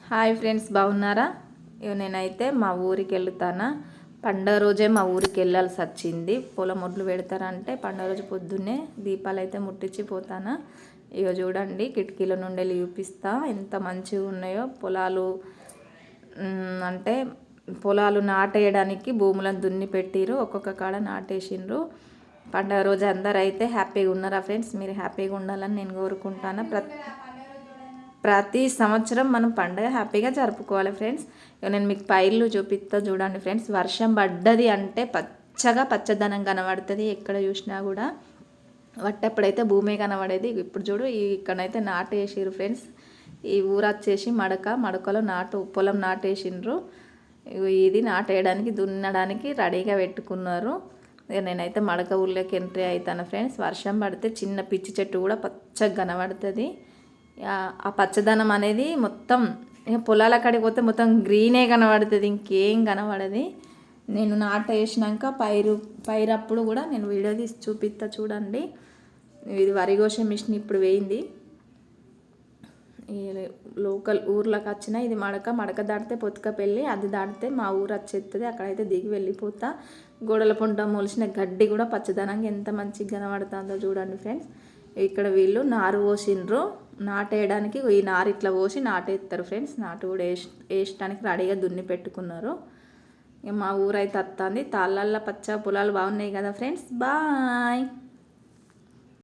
Hi friends, బాగున్నారా? నేనైతే మా ఊరికి వెళ్తానా. పండగ రోజే మా ఊరికి వెళ్ళాల్సి వచ్చింది. పొలం ఒడ్లు పెడతారంటే పండగ రోజు పొద్దున్నే దీపాలు అయితే ముట్టించి పోతానా. ఇక చూడండి, కిటికీల నుండి చూపిస్తా ఎంత మంచిగా ఉన్నాయో పొలాలు. అంటే పొలాలు నాటేయడానికి భూములను దున్ని పెట్టిరు, ఒక్కొక్క కాడ నాటేసిండ్రు. పండగ రోజు అందరూ అయితే హ్యాపీగా ఉన్నారా ఫ్రెండ్స్? మీరు హ్యాపీగా ఉండాలని నేను కోరుకుంటాను. ప్రతి సంవత్సరం మనం పండగ హ్యాపీగా జరుపుకోవాలి ఫ్రెండ్స్. నేను మీకు పైర్లు చూపిస్తా చూడండి ఫ్రెండ్స్. వర్షం పడ్డది అంటే పచ్చగా పచ్చదనం కనబడుతుంది ఎక్కడ చూసినా కూడా. వట్టప్పుడైతే భూమే కనబడేది. ఇప్పుడు చూడు, ఇక్కడైతే నాటు వేసిర్రు ఫ్రెండ్స్. ఈ ఊరు వచ్చేసి మడకలో పొలం నాటేసిండ్రు. ఇది నాటేయడానికి దున్నడానికి రెడీగా పెట్టుకున్నారు. ఇక నేనైతే మడక ఊళ్ళోకి ఎంట్రీ అవుతాను ఫ్రెండ్స్. వర్షం పడితే చిన్న పిచ్చి చెట్టు కూడా పచ్చగా కనబడుతుంది. ఆ పచ్చదనం అనేది మొత్తం పొలాల కాడికి పోతే మొత్తం గ్రీనే కనబడుతుంది, ఇంకేం కనబడది. నేను నాటు వేసినాక పైరప్పుడు కూడా నేను వీడియో తీసి చూపిస్తా చూడండి. ఇది వరి కోసే మిషన్ ఇప్పుడు వేయింది. ఈ లోకల్ ఊర్లోకి వచ్చిన ఇది మడక దాటితే పొత్తుకపల్లి, అది దాటితే మా ఊరు వచ్చేస్తుంది. అక్కడైతే దిగి వెళ్ళిపోతా. గోడల పొంట మొలిసిన గడ్డి కూడా పచ్చదనంగా ఎంత మంచిగా కనబడుతుందో చూడండి ఫ్రెండ్స్. ఇక్కడ వీళ్ళు నారు పోసిండ్రు. నాటేయడానికి ఈ నారు ఇట్లా పోసి నాటేస్తారు ఫ్రెండ్స్. నాటు కూడా వేయడానికి రెడీగా దున్ని పెట్టుకున్నారు. మా ఊరైతే వస్తుంది. తాళ్ళల్లో పచ్చ పొలాలు బాగున్నాయి కదా ఫ్రెండ్స్. బాయ్.